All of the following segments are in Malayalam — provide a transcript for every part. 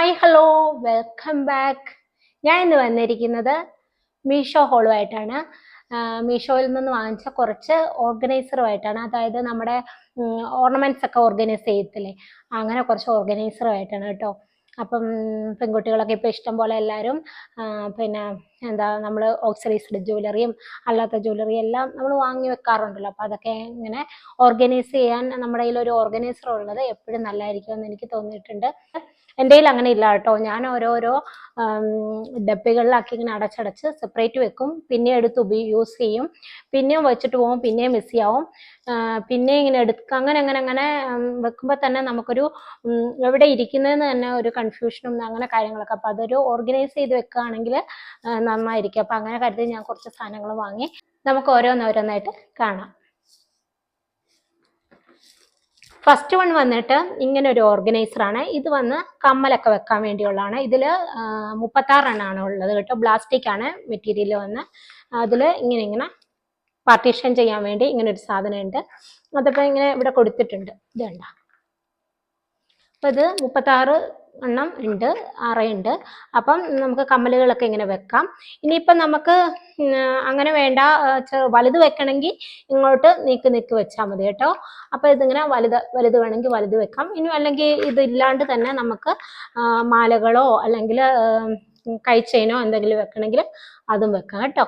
Hi hello welcome back. ഞാൻ ഇന്ന് വന്നിരിക്കുന്നത് മീഷോ ഹോളുമായിട്ടാണ്. മീഷോയിൽ നിന്ന് വാങ്ങിച്ച കുറച്ച് ഓർഗനൈസറുമായിട്ടാണ്. അതായത് നമ്മുടെ ഓർണമെന്റ്സ് ഒക്കെ ഓർഗനൈസ് ചെയ്യത്തില്ലേ, അങ്ങനെ കുറച്ച് ഓർഗനൈസറുമായിട്ടാണ് കേട്ടോ. അപ്പം പെൺകുട്ടികളൊക്കെ ഇപ്പോൾ ഇഷ്ടം പോലെ എല്ലാവരും പിന്നെ എന്താ നമ്മൾ ഓക്സിഡൈസ്ഡ് ജ്വല്ലറിയും അല്ലാത്ത ജ്വല്ലറിയും എല്ലാം നമ്മൾ വാങ്ങി വെക്കാറുണ്ടല്ലോ. അപ്പോൾ അതൊക്കെ ഇങ്ങനെ ഓർഗനൈസ് ചെയ്യാൻ നമ്മുടെ കയ്യിൽ ഒരു ഓർഗനൈസർ ഉള്ളത് എപ്പോഴും നല്ലതായിരിക്കുമെന്ന് എനിക്ക് തോന്നിയിട്ടുണ്ട്. എൻ്റെ കയ്യിൽ അങ്ങനെ ഇല്ല കേട്ടോ. ഞാൻ ഓരോരോ ഡബ്ബികളിലാക്കി ഇങ്ങനെ അടച്ചടച്ച് സെപ്പറേറ്റ് വെക്കും, പിന്നെ എടുത്ത് യൂസ് ചെയ്യും, പിന്നെയും വെച്ചിട്ട് പോകും, പിന്നെയും മിസ് ആവും, പിന്നെ ഇങ്ങനെ എടുക്കുക, അങ്ങനെ അങ്ങനെ അങ്ങനെ വെക്കുമ്പോൾ തന്നെ നമുക്കൊരു എവിടെ ഇരിക്കുന്നതെന്ന് തന്നെ ഒരു കൺഫ്യൂഷനും അങ്ങനെ കാര്യങ്ങളൊക്കെ. അപ്പം അതൊരു ഓർഗനൈസ് ചെയ്ത് വെക്കുകയാണെങ്കിൽ നന്നായിരിക്കും. അപ്പം അങ്ങനെ കരുതി ഞാൻ കുറച്ച് സാധനങ്ങൾ വാങ്ങി. നമുക്ക് ഓരോന്നോരോന്നായിട്ട് കാണാം. ഫസ്റ്റ് വൺ വന്നിട്ട് ഇങ്ങനെ ഒരു ഓർഗനൈസറാണ്. ഇത് വന്ന് കമ്മലൊക്കെ വെക്കാൻ വേണ്ടിയുള്ളതാണ്. ഇതിൽ 36 എണ്ണമാണ് ഉള്ളത് കേട്ടോ. പ്ലാസ്റ്റിക് ആണ് മെറ്റീരിയൽ വന്ന്. അതിൽ ഇങ്ങനെ പാർട്ടീഷൻ ചെയ്യാൻ വേണ്ടി ഇങ്ങനെ ഒരു സാധനം ഉണ്ട്. അതിപ്പോൾ ഇങ്ങനെ ഇവിടെ കൊടുത്തിട്ടുണ്ട്, ഇത് കണ്ട. അപ്പോൾ ഇത് 36 എണ്ണം ഉണ്ട്, അറയുണ്ട്. അപ്പം നമുക്ക് കമ്മലുകളൊക്കെ ഇങ്ങനെ വെക്കാം. ഇനിയിപ്പം നമുക്ക് അങ്ങനെ വേണ്ട, വലുത് വെക്കണമെങ്കിൽ ഇങ്ങോട്ട് നീക്കി വെച്ചാൽ മതി കേട്ടോ. അപ്പോൾ ഇതിങ്ങനെ വലുത് വേണമെങ്കിൽ വലുത് വെക്കാം. ഇനി അല്ലെങ്കിൽ ഇതില്ലാണ്ട് തന്നെ നമുക്ക് മാലകളോ അല്ലെങ്കിൽ കൈ ചെയിനോ എന്തെങ്കിലും വെക്കണമെങ്കിൽ അതും വെക്കാം കേട്ടോ.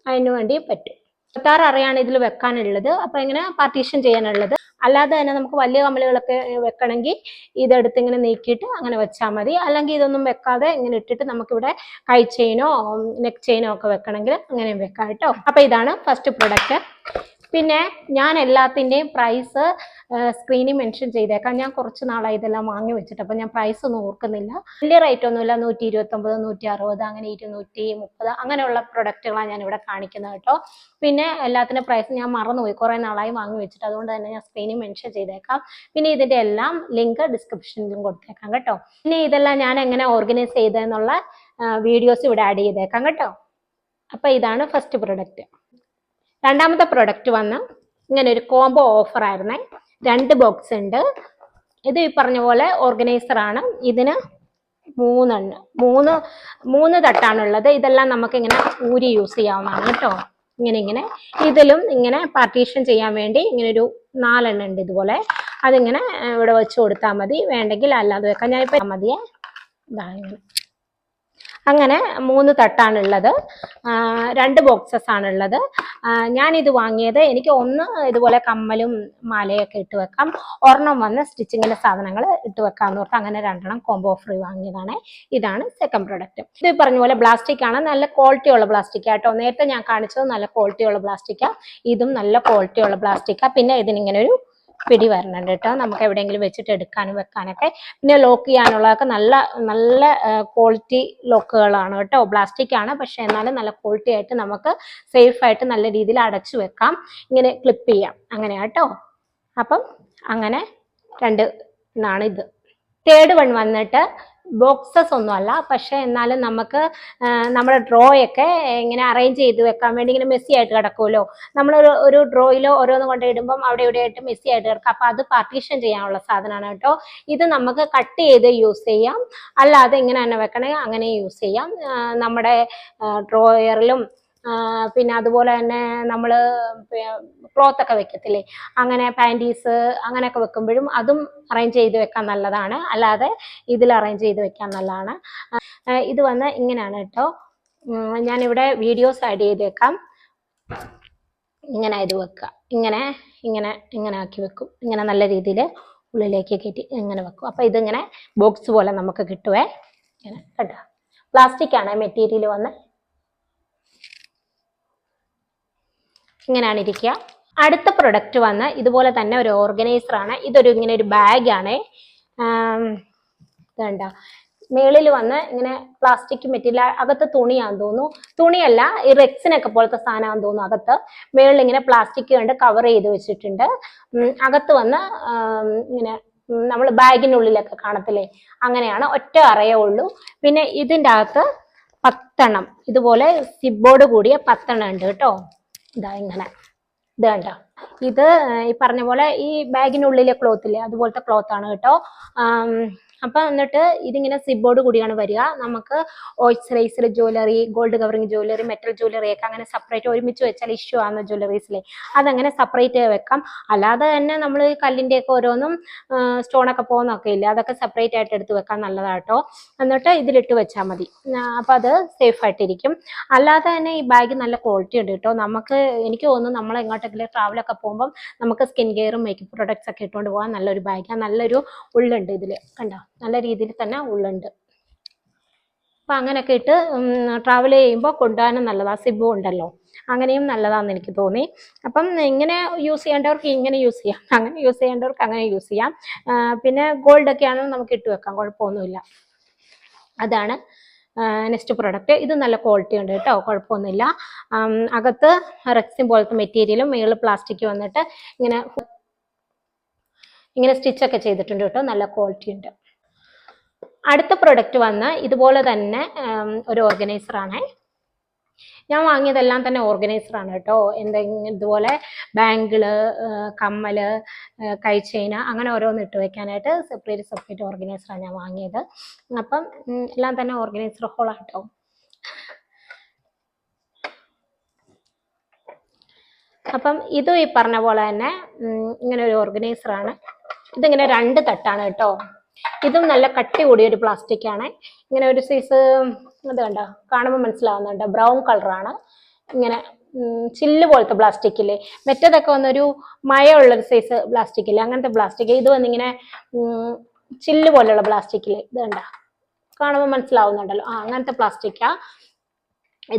അതിന് വേണ്ടി പറ്റും. 36 അറയാണ് ഇതിൽ വെക്കാനുള്ളത്. അപ്പോൾ ഇങ്ങനെ പാർട്ടീഷൻ ചെയ്യാനുള്ളത്. അല്ലാതെ തന്നെ നമുക്ക് വലിയ കമ്മലുകളൊക്കെ വെക്കണമെങ്കിൽ ഇതെടുത്ത് ഇങ്ങനെ നീക്കിയിട്ട് അങ്ങനെ വെച്ചാൽ മതി. അല്ലെങ്കിൽ ഇതൊന്നും വെക്കാതെ ഇങ്ങനെ ഇട്ടിട്ട് നമുക്കിവിടെ കൈ ചെയിനോ നെക്ക് ചെയിനോ ഒക്കെ വെക്കണമെങ്കിൽ അങ്ങനെയും വെക്കാം കേട്ടോ. അപ്പോൾ ഇതാണ് ഫസ്റ്റ് പ്രൊഡക്റ്റ്. പിന്നെ ഞാൻ എല്ലാത്തിൻ്റെയും പ്രൈസ് സ്ക്രീനിൽ മെൻഷൻ ചെയ്തേക്കാം. ഞാൻ കുറച്ച് നാളായി ഇതെല്ലാം വാങ്ങി വെച്ചിട്ട്, അപ്പം ഞാൻ പ്രൈസ് ഒന്നും ഓർക്കുന്നില്ല. വലിയ റേറ്റ് ഒന്നുമില്ല. 129, 160, അങ്ങനെ 230 അങ്ങനെയുള്ള പ്രൊഡക്റ്റുകളാണ് ഞാനിവിടെ കാണിക്കുന്നത് കേട്ടോ. പിന്നെ എല്ലാത്തിൻ്റെ പ്രൈസ് ഞാൻ മറന്നുപോയി, കുറേ നാളായി വാങ്ങി വെച്ചിട്ട്. അതുകൊണ്ട് തന്നെ ഞാൻ സ്ക്രീനിൽ മെൻഷൻ ചെയ്തേക്കാം. പിന്നെ ഇതിൻ്റെ എല്ലാം ലിങ്ക് ഡിസ്ക്രിപ്ഷനിലും കൊടുത്തേക്കാം കേട്ടോ. പിന്നെ ഇതെല്ലാം ഞാൻ എങ്ങനെ ഓർഗനൈസ് ചെയ്തതെന്നുള്ള വീഡിയോസ് ഇവിടെ ആഡ് ചെയ്തേക്കാം കേട്ടോ. അപ്പോൾ ഇതാണ് ഫസ്റ്റ് പ്രൊഡക്റ്റ്. രണ്ടാമത്തെ പ്രൊഡക്റ്റ് വന്ന് ഇങ്ങനെ ഒരു കോംബോ ഓഫർ ആയിരുന്നേ. 2 ബോക്സ് ഉണ്ട്. ഇത് ഈ പറഞ്ഞ പോലെ ഓർഗനൈസറാണ്. ഇതിന് 3 തട്ടാണുള്ളത്. ഇതെല്ലാം നമുക്ക് ഇങ്ങനെ ഊരി യൂസ് ചെയ്യാവുന്നതാണ് കേട്ടോ. ഇങ്ങനെ ഇതിലും ഇങ്ങനെ പാർട്ടീഷൻ ചെയ്യാൻ വേണ്ടി ഇങ്ങനെ ഒരു 4 എണ്ണം ഉണ്ട് ഇതുപോലെ. അതിങ്ങനെ ഇവിടെ വെച്ച് കൊടുത്താൽ മതി. വേണ്ടെങ്കിൽ അല്ലാതെ വെക്കാം. ഞാനിപ്പോൾ മതിയേ. ഇങ്ങനെ അങ്ങനെ 3 തട്ടാണുള്ളത്. 2 ബോക്സസ് ആണുള്ളത്. ഞാനിത് വാങ്ങിയത് എനിക്ക് ഒന്ന് ഇതുപോലെ കമ്മലും മാലയൊക്കെ ഇട്ട് വെക്കാം, ഒരെണ്ണം വന്ന് സ്റ്റിച്ചിങ്ങിൻ്റെ സാധനങ്ങൾ ഇട്ട് വെക്കാമെന്ന് ഓർത്ത് അങ്ങനെ 2 എണ്ണം കോംബോ ഫ്രീ വാങ്ങിയതാണ്. ഇതാണ് സെക്കൻഡ് പ്രൊഡക്റ്റ്. ഇത് പറഞ്ഞ പോലെ പ്ലാസ്റ്റിക് ആണ്, നല്ല ക്വാളിറ്റി ഉള്ള പ്ലാസ്റ്റിക് ആട്ടോ. നേരത്തെ ഞാൻ കാണിച്ചത് നല്ല ക്വാളിറ്റി ഉള്ള പ്ലാസ്റ്റിക്കാണ്, ഇതും നല്ല ക്വാളിറ്റി ഉള്ള പ്ലാസ്റ്റിക്കാണ്. പിന്നെ ഇതിനിങ്ങനെ ഒരു പിടി വരണുണ്ട് കേട്ടോ, നമുക്ക് എവിടെയെങ്കിലും വെച്ചിട്ട് എടുക്കാനും വെക്കാനൊക്കെ. പിന്നെ ലോക്ക് ചെയ്യാനുള്ളതൊക്കെ നല്ല നല്ല ക്വാളിറ്റി ലോക്കുകളാണ് കേട്ടോ. പ്ലാസ്റ്റിക് ആണ്, പക്ഷെ എന്നാലും നല്ല ക്വാളിറ്റി ആയിട്ട് നമുക്ക് സേഫ് ആയിട്ട് നല്ല രീതിയിൽ അടച്ചു വെക്കാം. ഇങ്ങനെ ക്ലിപ്പ് ചെയ്യാം, അങ്ങനെ കേട്ടോ. അപ്പം അങ്ങനെ 2 എന്നാണ് ഇത്. തേർഡ് വൺ വന്നിട്ട് ബോക്സസ് ഒന്നുമല്ല, പക്ഷെ എന്നാലും നമുക്ക് നമ്മുടെ ഡ്രോയൊക്കെ ഇങ്ങനെ അറേഞ്ച് ചെയ്ത് വെക്കാൻ വേണ്ടി. ഇങ്ങനെ മെസ്സി ആയിട്ട് കിടക്കുമല്ലോ, നമ്മൾ ഒരു ഡ്രോയിലോ ഓരോന്ന് കൊണ്ട് ഇടുമ്പം അവിടെ ഇവിടെ ആയിട്ട് മെസ്സി ആയിട്ട് കിടക്കാം. അപ്പം അത് പാർട്ടീഷൻ ചെയ്യാനുള്ള സാധനമാണ് കേട്ടോ. ഇത് നമുക്ക് കട്ട് ചെയ്ത് യൂസ് ചെയ്യാം, അല്ലാതെ ഇങ്ങനെ തന്നെ വെക്കണമെങ്കിൽ അങ്ങനെ യൂസ് ചെയ്യാം. നമ്മുടെ ഡ്രോയറിലും പിന്നെ അതുപോലെ തന്നെ നമ്മൾ ക്ലോത്ത് ഒക്കെ വെക്കത്തില്ലേ, അങ്ങനെ പാൻറ്റീസ് അങ്ങനെയൊക്കെ വെക്കുമ്പോഴും അതും അറേഞ്ച് ചെയ്ത് വെക്കാൻ നല്ലതാണ്. അല്ലാതെ ഇതിൽ അറേഞ്ച് ചെയ്ത് വെക്കാൻ നല്ലതാണ്. ഇത് വന്ന് ഇങ്ങനെയാണ് കേട്ടോ. ഞാനിവിടെ വീഡിയോസ് ആഡ് ചെയ്തേക്കാം. ഇങ്ങനെ ഇത് വെക്കുക, ഇങ്ങനെ ഇങ്ങനെ ഇങ്ങനെ ആക്കി വെക്കും. ഇങ്ങനെ നല്ല രീതിയിൽ ഉള്ളിലേക്ക് കയറ്റി ഇങ്ങനെ വെക്കും. അപ്പോൾ ഇതിങ്ങനെ ബോക്സ് പോലെ നമുക്ക് കിട്ടുവേ. ഇങ്ങനെ കേട്ടോ. പ്ലാസ്റ്റിക് ആണ് മെറ്റീരിയൽ വന്ന്. ഇങ്ങനെയാണ് ഇരിക്കുക. അടുത്ത പ്രൊഡക്റ്റ് വന്ന് ഇതുപോലെ തന്നെ ഒരു ഓർഗനൈസറാണ്. ഇതൊരു ഇങ്ങനെ ഒരു ബാഗാണ്. വേണ്ട, മേളിൽ വന്ന് ഇങ്ങനെ പ്ലാസ്റ്റിക് മെറ്റീരിയൽ, അകത്ത് തുണിയാന്ന് തോന്നുന്നു. തുണിയല്ല, ഈ റെക്സിനൊക്കെ പോലത്തെ സാധനമാണെന്ന് തോന്നുന്നു. അകത്ത് മേളിൽ ഇങ്ങനെ പ്ലാസ്റ്റിക് കൊണ്ട് കവർ ചെയ്ത് വെച്ചിട്ടുണ്ട്. അകത്ത് വന്ന് ഇങ്ങനെ നമ്മൾ ബാഗിനുള്ളിലൊക്കെ കാണത്തില്ലേ, അങ്ങനെയാണ്. ഒറ്റ അറയേ ഉള്ളൂ. പിന്നെ ഇതിൻ്റെ അകത്ത് 10 എണ്ണം ഇതുപോലെ സിബോർഡ് കൂടിയ 10 എണ്ണം ഉണ്ട് കേട്ടോ. ഇതാ ഇങ്ങനെ, ഇത് കണ്ടോ. ഇത് ഈ പറഞ്ഞ പോലെ ഈ ബാഗിനുള്ളിലെ ക്ലോത്ത് ഇല്ലേ, അതുപോലത്തെ ക്ലോത്ത് ആണ് കേട്ടോ. അപ്പം എന്നിട്ട് ഇതിങ്ങനെ സിബോർഡ് കൂടിയാണ് വരിക. നമുക്ക് ഓയിസ്ചറൈസ്ഡ് jewellery, gold covering jewellery, metal jewellery ഒക്കെ അങ്ങനെ സെപ്പറേറ്റ് ഒരുമിച്ച് വെച്ചാൽ ഇഷ്യൂ ആവുന്ന ജ്വല്ലറീസിലെ അതങ്ങനെ സെപ്പറേറ്റ് വെക്കാം. അല്ലാതെ തന്നെ നമ്മൾ കല്ലിൻ്റെ ഒക്കെ ഓരോന്നും സ്റ്റോണൊക്കെ പോകുന്നൊക്കെ ഇല്ല, അതൊക്കെ സെപ്പറേറ്റ് ആയിട്ട് എടുത്ത് വെക്കാൻ നല്ലതാട്ടോ. എന്നിട്ട് ഇതിലിട്ട് വെച്ചാൽ മതി. അപ്പം അത് സേഫ് ആയിട്ടിരിക്കും. അല്ലാതെ തന്നെ ഈ ബാഗ് നല്ല ക്വാളിറ്റി ഉണ്ട് കേട്ടോ. എനിക്ക് തോന്നുന്നു നമ്മൾ എങ്ങോട്ടെങ്കിലും ട്രാവലൊക്കെ പോകുമ്പം നമുക്ക് സ്കിൻ കെയറും മേക്കപ്പ് പ്രൊഡക്ട്സ് ഒക്കെ ഇട്ടുകൊണ്ട് പോകാൻ നല്ലൊരു ബാഗാണ്. നല്ലൊരു ഉള്ളുണ്ട് ഇതിൽ, കണ്ടോ, നല്ല രീതിയിൽ തന്നെ ഉള്ളുണ്ട്. അപ്പം അങ്ങനെയൊക്കെ ഇട്ട് ട്രാവൽ ചെയ്യുമ്പോൾ കൊണ്ടുപോകാനും നല്ലതാണ്. സിബും ഉണ്ടല്ലോ, അങ്ങനെയും നല്ലതാണെന്ന് എനിക്ക് തോന്നി. അപ്പം ഇങ്ങനെ യൂസ് ചെയ്യേണ്ടവർക്ക് ഇങ്ങനെ യൂസ് ചെയ്യാം, അങ്ങനെ യൂസ് ചെയ്യേണ്ടവർക്ക് അങ്ങനെ യൂസ് ചെയ്യാം. പിന്നെ ഗോൾഡൊക്കെ ആണെങ്കിൽ നമുക്ക് ഇട്ട് വെക്കാം, കുഴപ്പമൊന്നുമില്ല. അതാണ് നെക്സ്റ്റ് പ്രൊഡക്റ്റ്. ഇത് നല്ല ക്വാളിറ്റി ഉണ്ട് കേട്ടോ, കുഴപ്പമൊന്നുമില്ല. അകത്ത് റെക്സിൻ പോലത്തെ മെറ്റീരിയലും മേളിൽ പ്ലാസ്റ്റിക് വന്നിട്ട് ഇങ്ങനെ സ്റ്റിച്ചൊക്കെ ചെയ്തിട്ടുണ്ട് കേട്ടോ, നല്ല ക്വാളിറ്റി ഉണ്ട്. അടുത്ത പ്രൊഡക്റ്റ് വന്ന് ഇതുപോലെ തന്നെ ഒരു ഓർഗനൈസറാണ്. ഞാൻ വാങ്ങിയതെല്ലാം തന്നെ ഓർഗനൈസറാണ് കേട്ടോ. എന്തെങ്കിലും ഇതുപോലെ ബാങ്കിള്, കമ്മല്, കൈ ചെയിന് അങ്ങനെ ഓരോന്ന് ഇട്ട് വെക്കാനായിട്ട് സെപ്പറേറ്റ് ഓർഗനൈസറാണ് ഞാൻ വാങ്ങിയത്. അപ്പം എല്ലാം തന്നെ ഓർഗനൈസർ ഹോളാട്ടോ. അപ്പം ഇതും ഈ പറഞ്ഞ പോലെ തന്നെ ഇങ്ങനെ ഒരു ഓർഗനൈസറാണ്. ഇതിങ്ങനെ 2 തട്ടാണ് കേട്ടോ. ഇതും നല്ല കട്ടി കൂടിയ ഒരു പ്ലാസ്റ്റിക് ആണ്. ഇങ്ങനെ ഒരു സൈസ് ഇത് കണ്ടോ, കാണുമ്പോൾ മനസ്സിലാവുന്നുണ്ട്, ബ്രൗൺ കളറാണ്. ഇങ്ങനെ ചില്ല് പോലത്തെ പ്ലാസ്റ്റിക് ഇല്ലേ, മറ്റേതൊക്കെ വന്നൊരു മയമുള്ളൊരു സൈസ് പ്ലാസ്റ്റിക് ഇല്ലേ, അങ്ങനത്തെ പ്ലാസ്റ്റിക്. ഇത് വന്നിങ്ങനെ ചില്ല് പോലെയുള്ള പ്ലാസ്റ്റിക് ഇല്ലേ, ഇത് കണ്ടോ, കാണുമ്പോൾ മനസ്സിലാവുന്നുണ്ടല്ലോ, അങ്ങനത്തെ പ്ലാസ്റ്റിക്കാ.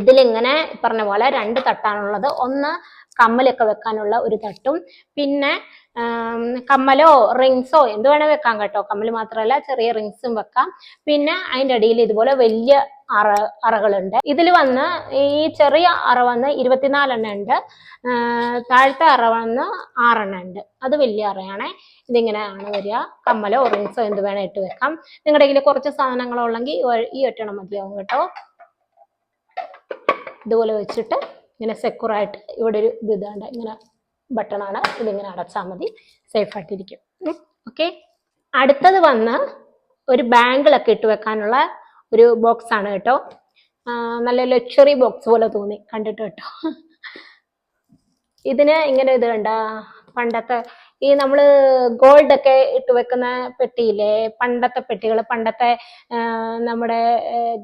ഇതിലിങ്ങനെ പറഞ്ഞ പോലെ 2 തട്ടാണുള്ളത്. ഒന്ന് കമ്മലൊക്കെ വെക്കാനുള്ള ഒരു തട്ടും, പിന്നെ കമ്മലോ റിങ്സോ എന്ത് വേണേൽ വെക്കാം കേട്ടോ. കമ്മൽ മാത്രമല്ല, ചെറിയ റിങ്സും വെക്കാം. പിന്നെ അതിൻ്റെ അടിയിൽ ഇതുപോലെ വലിയ അറകളുണ്ട്. ഇതിൽ വന്ന് ഈ ചെറിയ അറ വന്ന് 24 എണ്ണം ഉണ്ട്, താഴത്തെ അറ വന്ന് 6 എണ്ണം ഉണ്ട്. അത് വലിയ അറയാണേ. ഇതിങ്ങനെയാണ് വരിക. കമ്മലോ റിങ്സോ എന്ത് വേണേൽ ഇട്ട് വെക്കാം. നിങ്ങളുടെ കയ്യിൽ കുറച്ച് സാധനങ്ങളോ ഉള്ളെങ്കിൽ ഈ ഒറ്റണം മതിയാവും കേട്ടോ. ഇതുപോലെ വെച്ചിട്ട് ഇങ്ങനെ സെക്യൂറായിട്ട് ഇവിടെ ഒരു ഇതാണ്ട് ഇങ്ങനെ ബട്ടണാണ്, ഇതിങ്ങനെ അടച്ചാൽ മതി, സേഫ് ആയിട്ടിരിക്കും. ഓക്കെ. അടുത്തത് വന്ന് ഒരു ബാങ്കിളൊക്കെ ഇട്ട് വെക്കാനുള്ള ഒരു ബോക്സ് ആണ് കേട്ടോ. നല്ല ലക്ഷറി ബോക്സ് പോലെ തോന്നി കണ്ടിട്ട് കേട്ടോ. ഇതിന് ഇങ്ങനെ ഇത് കണ്ട, പണ്ടത്തെ ഈ നമ്മള് ഗോൾഡ് ഒക്കെ ഇട്ട് വെക്കുന്ന പെട്ടിയില്ലേ, പണ്ടത്തെ പെട്ടികൾ, പണ്ടത്തെ നമ്മുടെ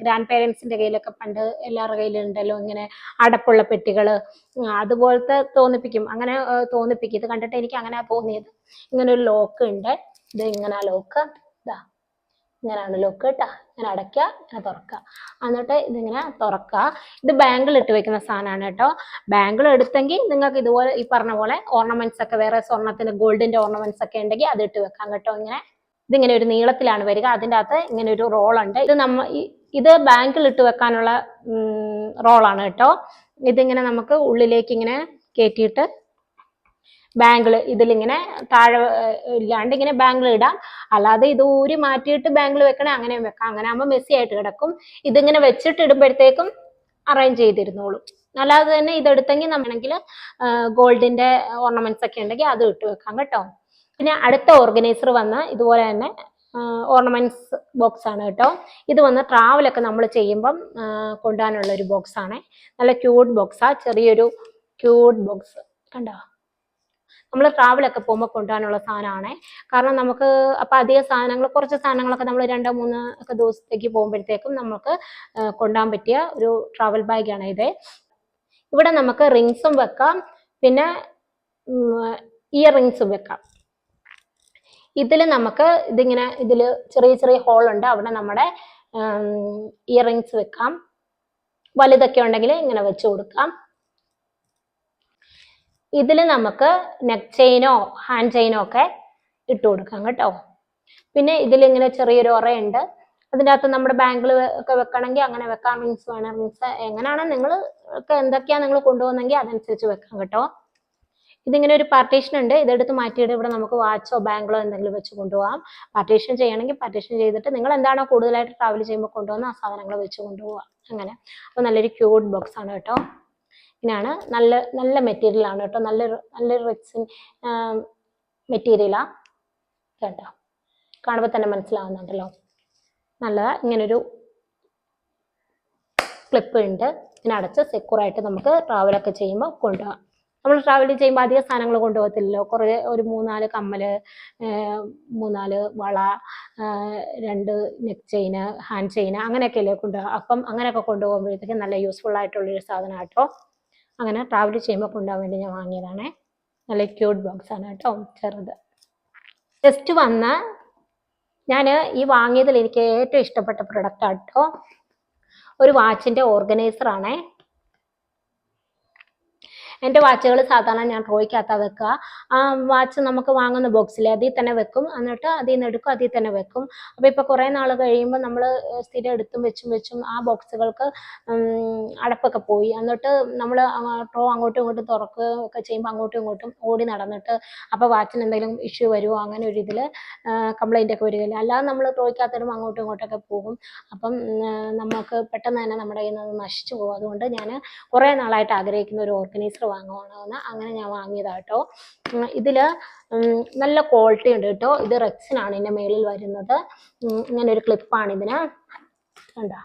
ഗ്രാൻഡ് പേരൻസിന്റെ കയ്യിലൊക്കെ പണ്ട് എല്ലാവരുടെ കയ്യിലുണ്ടല്ലോ ഇങ്ങനെ അടപ്പുള്ള പെട്ടികൾ, അതുപോലത്തെ തോന്നിപ്പിക്കും. അങ്ങനെ തോന്നിപ്പിക്കും. ഇത് കണ്ടിട്ട് എനിക്ക് അങ്ങനെ തോന്നിയത്. ഇങ്ങനെ ഒരു ലോക്ക് ഉണ്ട്, ഇത് ഇങ്ങനെ ലോക്ക്, ഇതാ ഇങ്ങനെയാണ് ലോക്ക് കേട്ടോ. ഇങ്ങനെ അടയ്ക്കുക, ഇങ്ങനെ തുറക്കുക, എന്നിട്ട് ഇതിങ്ങനെ തുറക്കുക. ഇത് ബാങ്കിൾ ഇട്ട് വെക്കുന്ന സാധനമാണ് കേട്ടോ. ബാങ്കിൾ എടുത്തെങ്കിൽ നിങ്ങൾക്ക് ഇതുപോലെ ഈ പറഞ്ഞ പോലെ ഓർണമെന്റ്സ് ഒക്കെ, വേറെ സ്വർണ്ണത്തിന് ഗോൾഡിന്റെ ഓർണമെന്റ്സ് ഒക്കെ ഉണ്ടെങ്കിൽ അത് ഇട്ട് വെക്കാം കേട്ടോ. ഇതിങ്ങനെ ഒരു നീളത്തിലാണ് വരിക. അതിൻ്റെ അകത്ത് ഇങ്ങനെ ഒരു റോളുണ്ട്. ഇത് ബാങ്കിൾ ഇട്ട് വെക്കാനുള്ള റോളാണ് കേട്ടോ. ഇതിങ്ങനെ നമുക്ക് ഉള്ളിലേക്ക് ഇങ്ങനെ കയറ്റിയിട്ട് ബാങ്കിൾ ഇതിലിങ്ങനെ താഴെ ഇല്ലാണ്ട് ഇങ്ങനെ ബാങ്കിൾ ഇടാം. അല്ലാതെ ഇത് ഊരി മാറ്റിയിട്ട് ബാങ്കിൾ വെക്കണേ അങ്ങനെയും വെക്കാം. അങ്ങനെ ആകുമ്പോൾ മെസ്സി ആയിട്ട് കിടക്കും. ഇതിങ്ങനെ വെച്ചിട്ട് ഇടുമ്പോഴത്തേക്കും അറേഞ്ച് ചെയ്തിരുന്നോളും. അല്ലാതെ തന്നെ ഇതെടുത്തെങ്കിൽ നമ്മണെങ്കിൽ ഗോൾഡിന്റെ ഓർണമെന്റ്സ് ഒക്കെ ഉണ്ടെങ്കിൽ അത് ഇട്ട് വെക്കാം കേട്ടോ. പിന്നെ അടുത്ത ഓർഗനൈസർ വന്ന് ഇതുപോലെ തന്നെ ഓർണമെന്റ്സ് ബോക്സ് ആണ് കേട്ടോ. ഇത് വന്ന് ട്രാവലൊക്കെ നമ്മൾ ചെയ്യുമ്പം കൊണ്ടുപോകാനുള്ള ഒരു ബോക്സ് ആണ്. നല്ല ക്യൂട്ട് ബോക്സാ, ചെറിയൊരു ക്യൂട്ട് ബോക്സ് കണ്ടോ. നമ്മൾ ട്രാവലൊക്കെ പോകുമ്പോൾ കൊണ്ടുപോകാനുള്ള സാധനമാണ്. കാരണം നമുക്ക് അപ്പം അധികം സാധനങ്ങൾ, കുറച്ച് സാധനങ്ങളൊക്കെ നമ്മൾ 2-3 ഒക്കെ ദിവസത്തേക്ക് പോകുമ്പോഴത്തേക്കും നമുക്ക് കൊണ്ടുപോകാൻ പറ്റിയ ഒരു ട്രാവൽ ബാഗാണ് ഇത്. ഇവിടെ നമുക്ക് റിങ്സും വെക്കാം, പിന്നെ ഇയർ റിങ്സും വെക്കാം. ഇതിൽ നമുക്ക് ഇതിൽ ചെറിയ ചെറിയ ഹോളുണ്ട്, അവിടെ നമ്മുടെ ഇയർ റിങ്സ് വെക്കാം. വലുതൊക്കെ ഉണ്ടെങ്കിൽ ഇങ്ങനെ വെച്ച് കൊടുക്കാം. ഇതിൽ നമുക്ക് നെക്ക് ചെയിനോ ഹാൻഡ് ചെയിനോ ഒക്കെ ഇട്ട് കൊടുക്കാം കേട്ടോ. പിന്നെ ഇതിലിങ്ങനെ ചെറിയൊരു ഉറയുണ്ട്, അതിൻ്റെ അകത്ത് നമ്മുടെ ബാങ്കിൾ ഒക്കെ വെക്കണമെങ്കിൽ അങ്ങനെ വെക്കാം. റിങ്സ് വേണം, റിങ്സ് എങ്ങനെയാണ് നിങ്ങൾ എന്തൊക്കെയാണ് നിങ്ങൾ കൊണ്ടുപോകുന്നെങ്കിൽ അതനുസരിച്ച് വെക്കാം കേട്ടോ. ഇതിങ്ങനെ ഒരു പാർട്ടീഷൻ ഉണ്ട്, ഇതെടുത്ത് മാറ്റിയിട്ട് ഇവിടെ നമുക്ക് വാച്ചോ ബാങ്കിളോ എന്തെങ്കിലും വെച്ച് കൊണ്ടുപോകാം. പാർട്ടീഷൻ ചെയ്യണമെങ്കിൽ പാർട്ടീഷൻ ചെയ്തിട്ട് നിങ്ങൾ എന്താണോ കൂടുതലായിട്ട് ട്രാവൽ ചെയ്യുമ്പോൾ കൊണ്ടുപോകുന്ന ആ സാധനങ്ങൾ വെച്ച് കൊണ്ടുപോകാം. അങ്ങനെ അപ്പോൾ നല്ലൊരു ക്യൂട്ട് ബോക്സ് ആണ് കേട്ടോ. ഇങ്ങനെയാണ്, നല്ല മെറ്റീരിയലാണ് കേട്ടോ. നല്ലൊരു റിക്സിൻ മെറ്റീരിയലാണ് കേട്ടോ. കാണുമ്പോൾ തന്നെ മനസ്സിലാവുന്നുണ്ടല്ലോ. നല്ലതാ. ഇങ്ങനൊരു ക്ലിപ്പ് ഉണ്ട്. ഇതിനെ അടച്ച് സെക്യൂറായിട്ട് നമുക്ക് ട്രാവലൊക്കെ ചെയ്യുമ്പോൾ കൊണ്ടുപോകാം. നമ്മൾ ട്രാവൽ ചെയ്യുമ്പോൾ അധികം സാധനങ്ങൾ കൊണ്ടുപോകത്തില്ലല്ലോ. കുറേ ഒരു 3-4 കമ്മല്, 3-4 വള, 2 നെക്ക് ചെയിന്, ഹാൻഡ് ചെയിന്, അങ്ങനെയൊക്കെയല്ലേ കൊണ്ടുപോകുക. അപ്പം അങ്ങനെയൊക്കെ കൊണ്ടുപോകുമ്പോഴത്തേക്കും നല്ല യൂസ്ഫുൾ ആയിട്ടുള്ളൊരു സാധനം കേട്ടോ. അങ്ങനെ ട്രാവൽ ചെയ്യുമ്പോൾ കൊണ്ടുപോകാൻ വേണ്ടി ഞാൻ വാങ്ങിയതാണ്. നല്ല ക്യൂട്ട് ബോക്സ് ആണ് കേട്ടോ, ചെറുത്. ജസ്റ്റ് വന്ന് ഞാൻ ഈ വാങ്ങിയതിൽ എനിക്ക് ഏറ്റവും ഇഷ്ടപ്പെട്ട പ്രൊഡക്റ്റ് ആട്ടോ ഒരു വാച്ചിൻ്റെ ഓർഗനൈസർ ആണേ. എൻ്റെ വാച്ചുകൾ സാധാരണ ഞാൻ ട്രോയ്ക്കകത്താണ് വെക്കുക. ആ വാച്ച് നമുക്ക് വാങ്ങുന്ന ബോക്സിൽ അതിൽ തന്നെ വെക്കും. എന്നിട്ട് അതിൽ നിന്ന് എടുക്കും, അതിൽ തന്നെ വെക്കും. അപ്പോൾ ഇപ്പോൾ കുറേ നാൾ കഴിയുമ്പോൾ നമ്മൾ സ്ഥിരം എടുത്തും വെച്ചും ആ ബോക്സുകൾക്ക് അടപ്പൊക്കെ പോയി. എന്നിട്ട് നമ്മൾ ട്രോ അങ്ങോട്ടും ഇങ്ങോട്ടും തുറക്കുകയൊക്കെ ചെയ്യുമ്പോൾ അങ്ങോട്ടും ഇങ്ങോട്ടും ഓടി നടന്നിട്ട് അപ്പോൾ വാച്ചിന് എന്തെങ്കിലും ഇഷ്യൂ വരുമോ, അങ്ങനെ ഒരു ഇതിൽ കംപ്ലൈൻ്റ് ഒക്കെ വരികയില്ല. അല്ലാതെ നമ്മൾ ട്രോയ്ക്കകത്തിടുമ്പോൾ അങ്ങോട്ടും ഇങ്ങോട്ടൊക്കെ പോകും. അപ്പം നമുക്ക് പെട്ടെന്ന് തന്നെ നമ്മുടെ കയ്യിൽ നിന്ന് നശിച്ചു പോകും. അതുകൊണ്ട് ഞാൻ കുറേ നാളായിട്ട് ആഗ്രഹിക്കുന്ന ഒരു ഓർഗനൈസർ വാങ്ങുവാണെന്ന് അങ്ങനെ ഞാൻ വാങ്ങിയതാട്ടോ. ഇതിൽ നല്ല ക്വാളിറ്റി ഉണ്ട് കേട്ടോ. ഇത് റെക്സിനാണ് ഇതിൻ്റെ മേളിൽ വരുന്നത്. ഇങ്ങനെ ഒരു ക്ലിപ്പാണ് ഇതിന്, കണ്ടോ?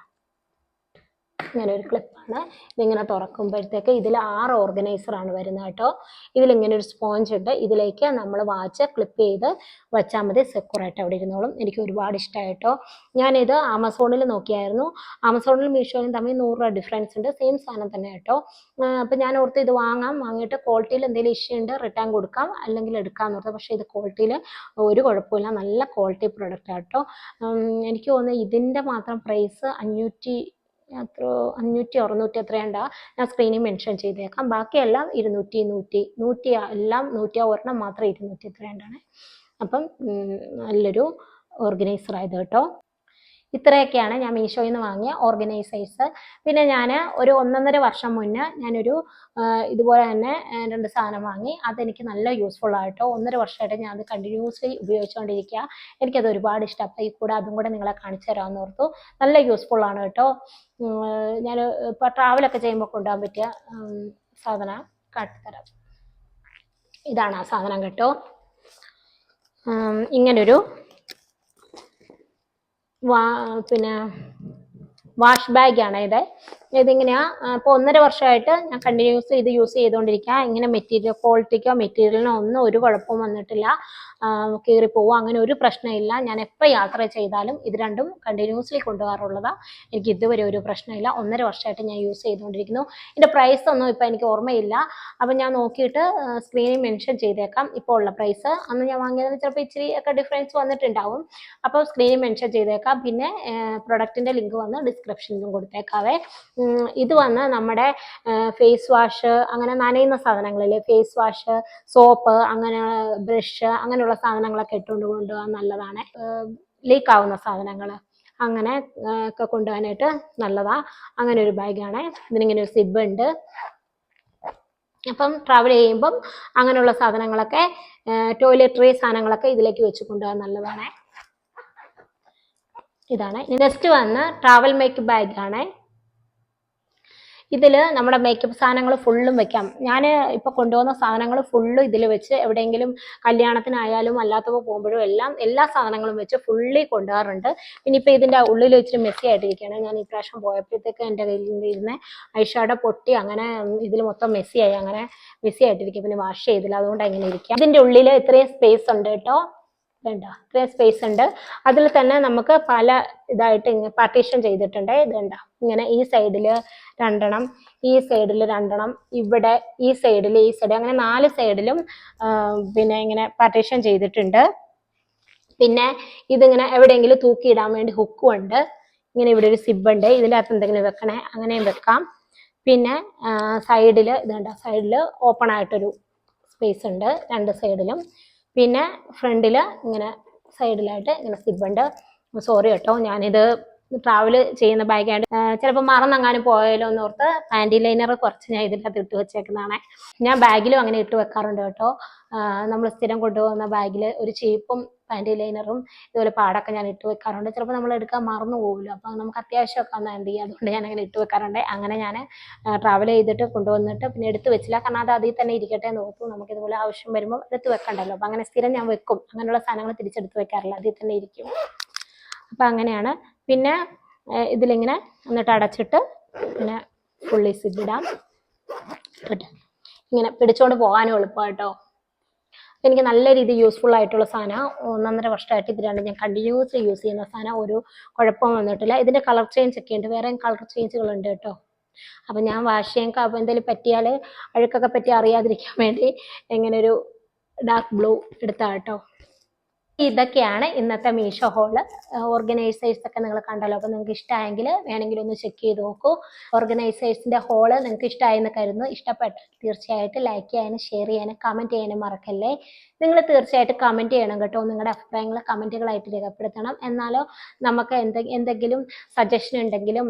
ഇങ്ങനെ ഒരു ക്ലിപ്പാണ്. ഇതിങ്ങനെ തുറക്കുമ്പോഴത്തേക്ക് ഇതിൽ 6 ഓർഗനൈസറാണ് വരുന്നത് കേട്ടോ. ഇതിലിങ്ങനെ ഒരു സ്പോഞ്ച് ഉണ്ട്. ഇതിലേക്ക് നമ്മൾ വാച്ച് ക്ലിപ്പ് ചെയ്ത് വെച്ചാൽ മതി, സെക്യൂറായിട്ട് അവിടെ ഇരുന്നോളും. എനിക്ക് ഒരുപാട് ഇഷ്ടമായിട്ടോ. ഞാനിത് ആമസോണിൽ നോക്കിയായിരുന്നു. ആമസോണിലും മീഷോയിലും തമ്മിൽ 100 രൂപ ഡിഫറൻസ് ഉണ്ട്. സെയിം സാധനം തന്നെ കേട്ടോ. അപ്പം ഞാൻ ഓർത്ത് ഇത് വാങ്ങിയിട്ട് ക്വാളിറ്റിയിൽ എന്തെങ്കിലും ഇഷ്യൂ ഉണ്ട് റിട്ടേൺ കൊടുക്കാം, അല്ലെങ്കിൽ എടുക്കാമെന്ന് ഓർത്ത്. പക്ഷേ ഇത് ക്വാളിറ്റിയിൽ ഒരു കുഴപ്പമില്ല, നല്ല ക്വാളിറ്റി പ്രൊഡക്റ്റ് കേട്ടോ. എനിക്ക് തോന്നുന്നു ഇതിൻ്റെ മാത്രം പ്രൈസ് 500-600 എത്രയുണ്ടാ, ഞാൻ സ്ക്രീനിൽ മെൻഷൻ ചെയ്തേക്കാം. ബാക്കിയെല്ലാം 200 എല്ലാം 100, ഒരെണ്ണം മാത്രം 200 എത്രയുണ്ടാണ്. അപ്പം നല്ലൊരു ഓർഗനൈസർ ആയത് കേട്ടോ. ഇത്രയൊക്കെയാണ് ഞാൻ മീഷോയിൽ നിന്ന് വാങ്ങിയ ഓർഗനൈസേഴ്സ്. പിന്നെ ഞാൻ ഒരു 1.5 വർഷം മുന്നേ ഞാനൊരു ഇതുപോലെ തന്നെ 2 സാധനം വാങ്ങി. അതെനിക്ക് നല്ല യൂസ്ഫുൾ ആയിട്ടോ. 1.5 വർഷമായിട്ട് ഞാൻ അത് കണ്ടിന്യൂസ്ലി ഉപയോഗിച്ചുകൊണ്ടിരിക്കുക. എനിക്കത് ഒരുപാട് ഇഷ്ടം. അപ്പോൾ ഈ കൂടെ അതും കൂടെ നിങ്ങളെ കാണിച്ചു തരാമെന്ന് ഓർത്തു. നല്ല യൂസ്ഫുൾ ആണ് കേട്ടോ. ഞാൻ ഇപ്പോൾ ട്രാവലൊക്കെ ചെയ്യുമ്പോൾ കൊണ്ടുപോകാൻ പറ്റിയ സാധനം കാട്ടിത്തരാം. ഇതാണ് ആ സാധനം കേട്ടോ. ഇങ്ങനൊരു പിന്നെ വാഷ് ബാഗാണ് ഇത്. ഇതിങ്ങനെയാണ്. ഇപ്പോൾ 1.5 വർഷമായിട്ട് ഞാൻ കണ്ടിന്യൂസ്ലി ഇത് യൂസ് ചെയ്തുകൊണ്ടിരിക്കുക. ഇങ്ങനെ ക്വാളിറ്റിക്കോ മെറ്റീരിയലിനോ ഒന്നും ഒരു കുഴപ്പവും വന്നിട്ടില്ല. കീറിപ്പോവുക അങ്ങനെ ഒരു പ്രശ്നമില്ല. ഞാൻ എപ്പോൾ യാത്ര ചെയ്താലും ഇത് രണ്ടും കണ്ടിന്യൂസ്ലി കൊണ്ടുപോകാറുള്ളതാണ്. എനിക്ക് ഇതുവരെ ഒരു പ്രശ്നമില്ല. 1.5 വർഷമായിട്ട് ഞാൻ യൂസ് ചെയ്തുകൊണ്ടിരിക്കുന്നു. ഇതിൻ്റെ പ്രൈസ് ഒന്നും ഇപ്പോൾ എനിക്ക് ഓർമ്മയില്ല. അപ്പം ഞാൻ നോക്കിയിട്ട് സ്ക്രീനിൽ മെൻഷൻ ചെയ്തേക്കാം ഇപ്പോൾ ഉള്ള പ്രൈസ്. അന്ന് ഞാൻ വാങ്ങിയതിന് ചിലപ്പോൾ ഇച്ചിരി ഒക്കെ ഡിഫറൻസ് വന്നിട്ടുണ്ടാവും. അപ്പോൾ സ്ക്രീനിൽ മെൻഷൻ ചെയ്തേക്കാം. പിന്നെ പ്രൊഡക്റ്റിൻ്റെ ലിങ്ക് വന്ന് ഡിസ്ക്രിപ്ഷനിലും കൊടുത്തേക്കാവേ. ഇത് വന്ന് നമ്മുടെ ഫേസ് വാഷ്, അങ്ങനെ നനയുന്ന സാധനങ്ങളില്ലേ, ഫേസ് വാഷ്, സോപ്പ്, അങ്ങനെ ബ്രഷ്, അങ്ങനെയുള്ള സാധനങ്ങളൊക്കെ ഇട്ടുകൊണ്ട് കൊണ്ടുപോകാൻ നല്ലതാണ്. ലീക്ക് ആവുന്ന സാധനങ്ങൾ അങ്ങനെ ഒക്കെ കൊണ്ടുപോകാനായിട്ട് നല്ലതാ. അങ്ങനെ ഒരു ബാഗാണ്. ഇതിനിങ്ങനെ ഒരു സിബ് ഉണ്ട്. അപ്പം ട്രാവൽ ചെയ്യുമ്പം അങ്ങനെയുള്ള സാധനങ്ങളൊക്കെ, ടോയ്ലറ്ററി സാധനങ്ങളൊക്കെ ഇതിലേക്ക് വെച്ച് കൊണ്ടുപോകാൻ നല്ലതാണ്. ഇതാണ്. നെക്സ്റ്റ് വന്ന് ട്രാവൽ മേക്കപ്പ് ബാഗാണ്. ഇതിൽ നമ്മുടെ മേക്കപ്പ് സാധനങ്ങൾ ഫുള്ളും വെക്കാം. ഞാൻ ഇപ്പോൾ കൊണ്ടുപോകുന്ന സാധനങ്ങൾ ഫുള്ളും ഇതിൽ വെച്ച് എവിടെയെങ്കിലും കല്യാണത്തിനായാലും അല്ലാത്തപ്പോൾ പോകുമ്പോഴും എല്ലാ സാധനങ്ങളും വെച്ച് ഫുള്ളി കൊണ്ടുപോകാറുണ്ട്. പിന്നെ ഇപ്പോൾ ഇതിൻ്റെ ഉള്ളിൽ വെച്ചിട്ട് മെസ്സി ആയിട്ടിരിക്കുകയാണ്. ഞാൻ ഈ പ്രാവശ്യം പോയപ്പോഴത്തേക്ക് എൻ്റെ കയ്യിൽ ഇരുന്ന് ഐഷാഡോ പൊട്ടി, അങ്ങനെ ഇതിൽ മൊത്തം മെസ്സിയായി, അങ്ങനെ മെസ്സി ആയിട്ടിരിക്കും. പിന്നെ വാഷ് ചെയ്തില്ല, അതുകൊണ്ട് അങ്ങനെ ഇരിക്കുക. ഇതിൻ്റെ ഉള്ളിൽ ഇത്രയും സ്പേസ് ഉണ്ട് കേട്ടോ. വേണ്ട, ഇത്രയും സ്പേസ് ഉണ്ട്. അതിൽ തന്നെ നമുക്ക് പല ഇതായിട്ട് ഇങ്ങനെ പാർട്ടീഷൻ ചെയ്തിട്ടുണ്ട്. ഇത് വേണ്ട, ഇങ്ങനെ ഈ സൈഡിൽ 2 എണ്ണം, ഈ സൈഡിൽ 2 എണ്ണം, ഇവിടെ ഈ സൈഡിൽ, അങ്ങനെ 4 സൈഡിലും പിന്നെ ഇങ്ങനെ പാർട്ടീഷൻ ചെയ്തിട്ടുണ്ട്. പിന്നെ ഇതിങ്ങനെ എവിടെയെങ്കിലും തൂക്കിയിടാൻ വേണ്ടി ഹുക്കും ഉണ്ട്. ഇങ്ങനെ ഇവിടെ ഒരു സിബ് ഉണ്ട്. ഇതിനകത്ത് എന്തെങ്കിലും വെക്കണേ അങ്ങനെയും വെക്കാം. പിന്നെ സൈഡിൽ ഇതുണ്ട്, സൈഡിൽ ഓപ്പൺ ആയിട്ടൊരു സ്പേസ് ഉണ്ട് 2 സൈഡിലും. പിന്നെ ഫ്രണ്ടിൽ ഇങ്ങനെ സൈഡിലായിട്ട് ഇങ്ങനെ സിബ് ഉണ്ട്. സോറി കേട്ടോ, ഞാനിത് ട്രാവൽ ചെയ്യുന്ന ബാഗാണ്. ചിലപ്പോൾ മറന്നെങ്ങാനും പോയാലോ എന്ന് ഓർത്ത് പാൻറ്റി ലൈനർ കുറച്ച് ഞാൻ ഇതിനകത്ത് ഇട്ട് വെച്ചേക്കുന്നതാണ്. ഞാൻ ബാഗിലും അങ്ങനെ ഇട്ട് വെക്കാറുണ്ട് കേട്ടോ. നമ്മൾ സ്ഥിരം കൊണ്ടുപോകുന്ന ബാഗിൽ ഒരു ചീപ്പും പാൻറ്റി ലൈനറും ഇതുപോലെ പാടൊക്കെ ഞാൻ ഇട്ട് വെക്കാറുണ്ട്. ചിലപ്പോൾ നമ്മൾ എടുക്കാൻ മറന്നു പോകുമല്ലോ, അപ്പോൾ നമുക്ക് അത്യാവശ്യമൊക്കെ ഒന്ന് എന്ത് ചെയ്യുക, അതുകൊണ്ട് ഞാൻ അങ്ങനെ ഇട്ട് വെക്കാറുണ്ട്. അങ്ങനെ ഞാൻ ട്രാവൽ ചെയ്തിട്ട് കൊണ്ടുവന്നിട്ട് പിന്നെ എടുത്ത് വെച്ചില്ല, കാരണം അത് അതിൽ തന്നെ ഇരിക്കട്ടെ എന്ന് ഓർത്തു. നമുക്കിതുപോലെ ആവശ്യം വരുമ്പോൾ എടുത്ത് വെക്കണ്ടല്ലോ. അപ്പം അങ്ങനെ സ്ഥിരം ഞാൻ വെക്കും, അങ്ങനെയുള്ള സാധനങ്ങൾ തിരിച്ചെടുത്ത് വെക്കാറില്ല, അതിൽ തന്നെ ഇരിക്കും. അപ്പം അങ്ങനെയാണ്. പിന്നെ ഇതിലിങ്ങനെ എന്നിട്ട് അടച്ചിട്ട് പിന്നെ ഫുള്ളി സിബിടാം. ഇങ്ങനെ പിടിച്ചോണ്ട് പോകാനും എളുപ്പം കേട്ടോ. എനിക്ക് നല്ല രീതിയിൽ യൂസ്ഫുൾ ആയിട്ടുള്ള സാധനം. 1.5 വർഷമായിട്ട് ഇത് രണ്ടും ഞാൻ കണ്ടിന്യൂസ്ലി യൂസ് ചെയ്യുന്ന സാധനം. ഒരു കുഴപ്പവും വന്നിട്ടില്ല. ഇതിൻ്റെ കളർ ചേഞ്ച് ഒക്കെ ഉണ്ട്, വേറെ കളർ ചേഞ്ചുകളുണ്ട് കേട്ടോ. അപ്പം ഞാൻ വാഷ് ചെയ്യാൻ അപ്പം എന്തെങ്കിലും പറ്റിയാൽ, അഴുക്കൊക്കെ പറ്റി അറിയാതിരിക്കാൻ വേണ്ടി ഇങ്ങനെ ഒരു ഡാർക്ക് ബ്ലൂ എടുത്താൽ കേട്ടോ. ഇതൊക്കെയാണ് ഇന്നത്തെ മീഷോ ഹോള്. ഓർഗനൈസേഴ്സ് ഒക്കെ നിങ്ങൾ കണ്ടല്ലോ. അപ്പോൾ നിങ്ങൾക്ക് ഇഷ്ടമായെങ്കിൽ വേണമെങ്കിൽ ഒന്ന് ചെക്ക് ചെയ്ത് നോക്കൂ. ഓർഗനൈസേഴ്സിൻ്റെ ഹോള് നിങ്ങൾക്ക് ഇഷ്ടമായെന്ന് കരുതുന്നു. ഇഷ്ടപ്പെട്ടാൽ തീർച്ചയായിട്ടും ലൈക്ക് ചെയ്യാനും ഷെയർ ചെയ്യാനും കമൻറ്റ് ചെയ്യാനും മറക്കല്ലേ. നിങ്ങൾ തീർച്ചയായിട്ടും കമൻറ്റ് ചെയ്യണം കേട്ടോ. നിങ്ങളുടെ അഭിപ്രായങ്ങൾ കമൻറ്റുകളായിട്ട് രേഖപ്പെടുത്തണം. എന്നാലോ നമുക്ക് എന്തെങ്കിലും സജഷൻ ഉണ്ടെങ്കിലും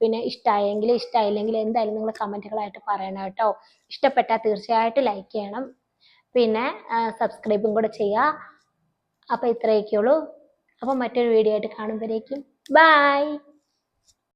പിന്നെ ഇഷ്ടമായെങ്കിൽ ഇഷ്ടമായില്ലെങ്കിൽ എന്തായാലും നിങ്ങൾ കമൻറ്റുകളായിട്ട് പറയണം കേട്ടോ. ഇഷ്ടപ്പെട്ടാൽ തീർച്ചയായിട്ടും ലൈക്ക് ചെയ്യണം, പിന്നെ സബ്സ്ക്രൈബും കൂടെ ചെയ്യുക. അപ്പോൾ ഇത്രയൊക്കെയുള്ളൂ. അപ്പോൾ മറ്റൊരു വീഡിയോ ആയിട്ട് കാണുമ്പോഴേക്കും ബൈ.